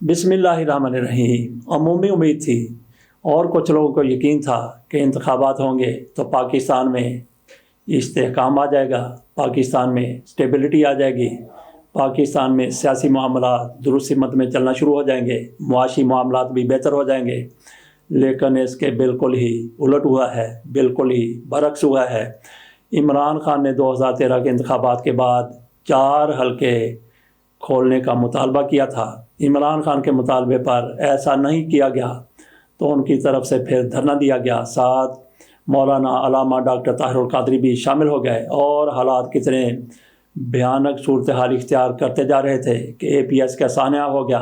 बिस्मिल्लाहिर्रहमानिर्रहीम। अमूमी उम्मीद थी और कुछ लोगों को यकीन था कि इंतखाबात होंगे तो पाकिस्तान में इस्तेहकाम आ जाएगा, पाकिस्तान में स्टेबिलिटी आ जाएगी, पाकिस्तान में सियासी मामला दुरुस्त सिमत में चलना शुरू हो जाएंगे, मुआशी मामलात भी बेहतर हो जाएंगे। लेकिन इसके बिल्कुल ही उलट हुआ है, बिल्कुल ही बरक्स हुआ है। इमरान खान ने 2013 के इंतखाबात के बाद 4 हलके खोलने का मुतालबा किया था। इमरान खान के मुतालबे पर ऐसा नहीं किया गया तो उनकी तरफ से फिर धरना दिया गया। साथ मौलाना अल्लामा डॉक्टर ताहिरुल कादरी भी शामिल हो गए और हालात कितने भयानक सूरत हाल इख्तियार करते जा रहे थे कि APS का सानिया हो गया।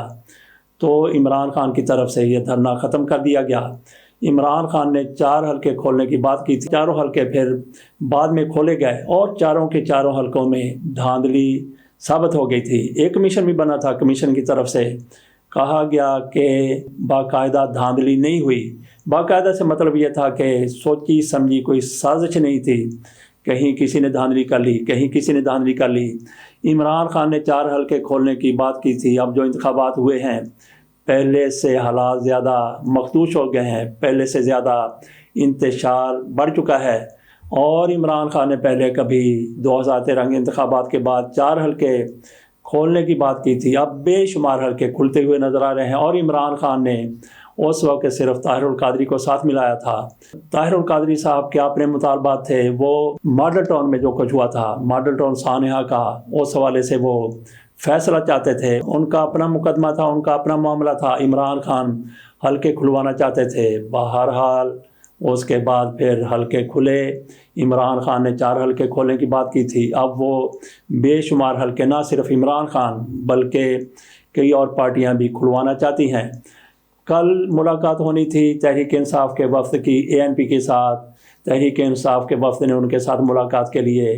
तो इमरान खान की तरफ से ये धरना ख़त्म कर दिया गया। इमरान खान ने 4 हलके खोलने की बात की थी, चारों हलके फिर बाद में खोले गए और चारों के चारों हलकों में धांधली साबित हो गई थी। एक कमीशन भी बना था, कमीशन की तरफ से कहा गया कि बाकायदा धांधली नहीं हुई। बाकायदा से मतलब ये था कि सोची समझी कोई साजिश नहीं थी, कहीं किसी ने धांधली कर ली, कहीं किसी ने धांधली कर ली। इमरान खान ने 4 हलके खोलने की बात की थी। अब जो इंतखाबात हुए हैं पहले से हालात ज़्यादा मखदूश हो गए हैं, पहले से ज़्यादा इंतशार बढ़ चुका है। और इमरान खान ने पहले कभी 2013 के इंतखाबात के बाद 4 हलके खोलने की बात की थी, अब बेशुमार हलके खुलते हुए नज़र आ रहे हैं। और इमरान खान ने उस वक्त सिर्फ ताहिरुल कादरी को साथ मिलाया था। ताहिरुल कादरी साहब के अपने मुतालबात थे, वो मॉडल टाउन में जो कुछ हुआ था, मॉडल टाउन सानिया का, उस हवाले से वो फैसला चाहते थे। उनका अपना मुकदमा था, उनका अपना मामला था। इमरान खान हलके खुलवाना चाहते थे। बहरहाल उसके बाद फिर हलके खुले। इमरान खान ने 4 हलके खोलने की बात की थी। अब वो बेशुमार हलके ना सिर्फ इमरान खान बल्कि कई और पार्टियां भी खुलवाना चाहती हैं। कल मुलाकात होनी थी तहरीक इंसाफ के वफ्द की ANP के साथ। तहरीक इंसाफ के वफ्द ने उनके साथ मुलाकात के लिए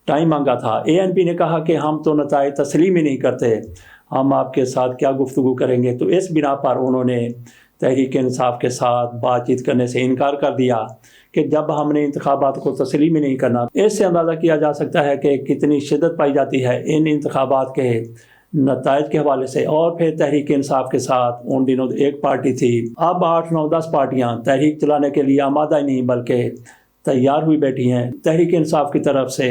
टाइम मांगा था। ANP ने कहा कि हम तो नताइज तस्लीम ही नहीं करते, हम आपके साथ क्या गुफ्तगू करेंगे। तो इस बिना पर उन्होंने तहरीक इंसाफ के साथ बातचीत करने से इनकार कर दिया कि जब हमने इंतखाबात को तस्लीम ही नहीं करना। इससे अंदाज़ा किया जा सकता है कि कितनी शिद्दत पाई जाती है इन इंतखाबात के नताइज के हवाले से। और फिर तहरीक इंसाफ के साथ उन दिनों एक पार्टी थी, अब 8, 9, 10 पार्टियां तहरीक चलाने के लिए आमादा ही नहीं बल्कि तैयार हुई बैठी हैं। तहरीक इंसाफ की तरफ से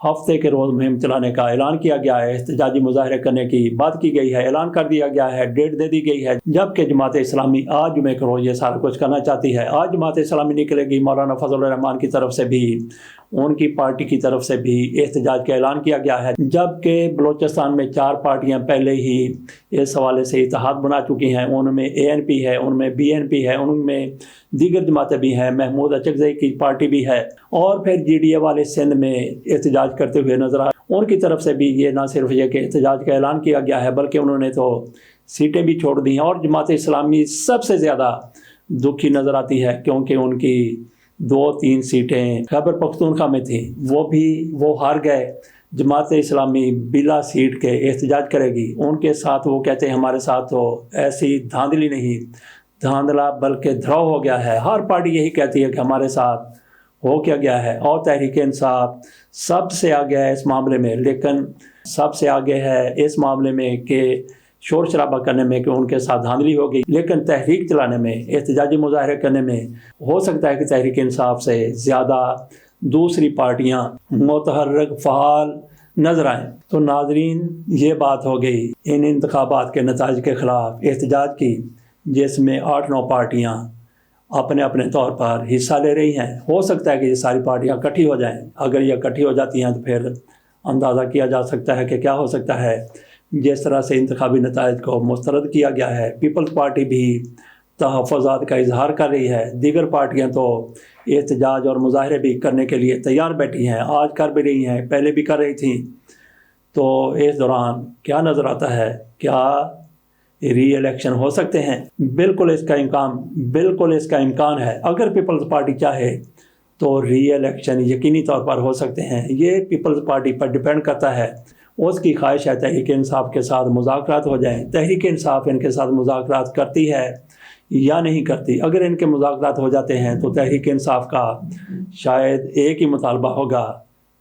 हफ्ते के रोज़ मुहिम चलाने का ऐलान किया गया है, एहतजाजी मुजाहरे करने की बात की गई है, ऐलान कर दिया गया है, डेट दे दी गई है। जबकि जमात इस्लामी आज जुमे के रोज़ ये सारा कुछ करना चाहती है। आज जमात इस्लामी निकलेगी, मौलाना फजल रहमान की तरफ से भी, उनकी पार्टी की तरफ से भी एहतजाज का ऐलान किया गया है। जबकि बलोचिस्तान में 4 पार्टियां पहले ही इस हवाले से इत्तेहाद बना चुकी हैं। उनमें ANP है, उनमें BNP है, उनमें दीगर जमातें भी हैं, महमूद अचकज़ई की पार्टी भी है। और फिर GDA वाले सिंध में एहतजाज करते हुए नजर आए। उनकी तरफ से भी ये ना सिर्फ ये कि एहतजाज का ऐलान किया गया है बल्कि उन्होंने तो सीटें भी छोड़ दी हैं। और जमात इस्लामी सबसे ज़्यादा दुखी नज़र आती है क्योंकि उनकी 2-3 सीटें खैबर पख्तूनख्वा में थी, वो हार गए। जमात इस्लामी बिला सीट के एहतजाज करेगी। उनके साथ वो कहते हैं हमारे साथ तो ऐसी धांधली नहीं, धांधला बल्कि ध्रुव हो गया है। हर पार्टी यही कहती है कि हमारे साथ हो क्या गया है। और तहरीक इंसाफ सबसे आगे है इस मामले में, लेकिन सबसे आगे है इस मामले में कि शोर शराबा करने में कि उनके साथ धांधली हो गई, लेकिन तहरीक चलाने में, एहतजाजी मुजाहरे करने में हो सकता है कि तहरीक इंसाफ से ज़्यादा दूसरी पार्टियां मुतहर्रिक फ़ाल नजर आएँ। तो नाजरीन, ये बात हो गई इन इंतखाबात के नताइज के ख़िलाफ़ एहतजाज की, जिसमें 8-9 पार्टियां अपने अपने तौर पर हिस्सा ले रही हैं। हो सकता है कि ये सारी पार्टियां इकट्ठी हो जाएं। अगर ये इकट्ठी हो जाती हैं तो फिर अंदाज़ा किया जा सकता है कि क्या हो सकता है। जिस तरह से इंतखाबी नताइज को मुस्तरद किया गया है, पीपल्स पार्टी भी तहफ़्फ़ुज़ात का इजहार कर रही है, दीगर पार्टियां तो एहतजाज और मुजाहरे भी करने के लिए तैयार बैठी हैं, आज कर भी रही हैं, पहले भी कर रही थी। तो इस दौरान क्या नज़र आता है, क्या री इलेक्शन हो सकते हैं? बिल्कुल इसका इम्कान है। अगर पीपल्स पार्टी चाहे तो री इलेक्शन यकीनी तौर पर हो सकते हैं। ये पीपल्स पार्टी पर डिपेंड करता है, उसकी ख्वाहिश है तहरीक इंसाफ के साथ मुज़ाकरात हो जाएं। तहरीक इंसाफ इनके साथ मुज़ाकरात करती है या नहीं करती। अगर इनके मुज़ाकरात हो जाते हैं तो तहरीक इंसाफ का शायद एक ही मुतालबा होगा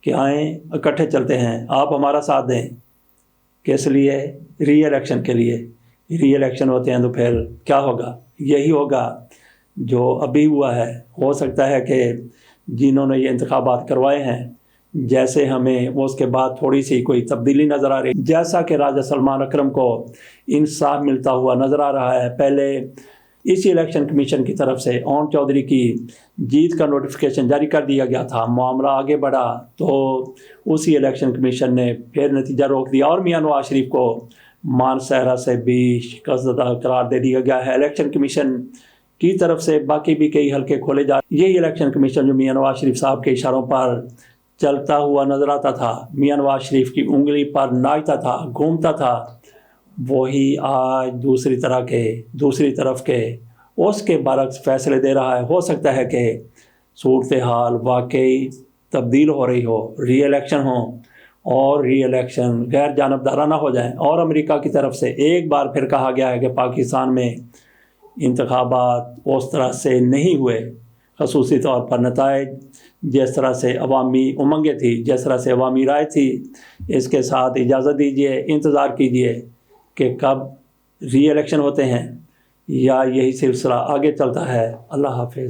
कि आएँ, इकट्ठे चलते हैं, आप हमारा साथ दें। किस लिए? री इलेक्शन के लिए। ری الیکشن ہوتے ہیں تو پھر کیا ہوگا؟ یہی ہوگا جو ابھی ہوا ہے۔ ہو سکتا ہے کہ جنہوں نے یہ انتخابات کروائے ہیں جیسے ہمیں وہ اس کے بعد تھوڑی سی کوئی تبدیلی نظر آ رہی، جیسا کہ راجہ سلمان اکرم کو انصاف ملتا ہوا نظر آ رہا ہے۔ پہلے اسی الیکشن کمیشن کی طرف سے اون چودھری کی جیت کا نوٹیفیکیشن جاری کر دیا گیا تھا، معاملہ آگے بڑھا تو اسی الیکشن کمیشن نے پھر نتیجہ روک دیا اور میاں نواز شریف کو مان صحرا سے بھی شکست زدہ قرار دے دیا گیا ہے۔ الیکشن کمیشن کی طرف سے باقی بھی کئی حلقے کھولے جا رہے ہیں۔ یہی الیکشن کمیشن جو میاں نواز شریف صاحب کے اشاروں پر چلتا ہوا نظر آتا تھا، میاں نواز شریف کی انگلی پر ناچتا تھا، گھومتا تھا، وہی آج دوسری طرف کے اس کے برعکس فیصلے دے رہا ہے۔ ہو سکتا ہے کہ صورتحال واقعی تبدیل ہو رہی ہو، ری الیکشن ہو اور ری الیکشن غیر جانبدارانہ ہو جائیں، اور امریکہ کی طرف سے ایک بار پھر کہا گیا ہے کہ پاکستان میں انتخابات اس طرح سے نہیں ہوئے، خصوصی طور پر نتائج جس طرح سے عوامی امنگیں تھی، جس طرح سے عوامی رائے تھی۔ اس کے ساتھ اجازت دیجیے، انتظار کیجیے کہ کب ری الیکشن ہوتے ہیں یا یہی سلسلہ آگے چلتا ہے۔ اللہ حافظ۔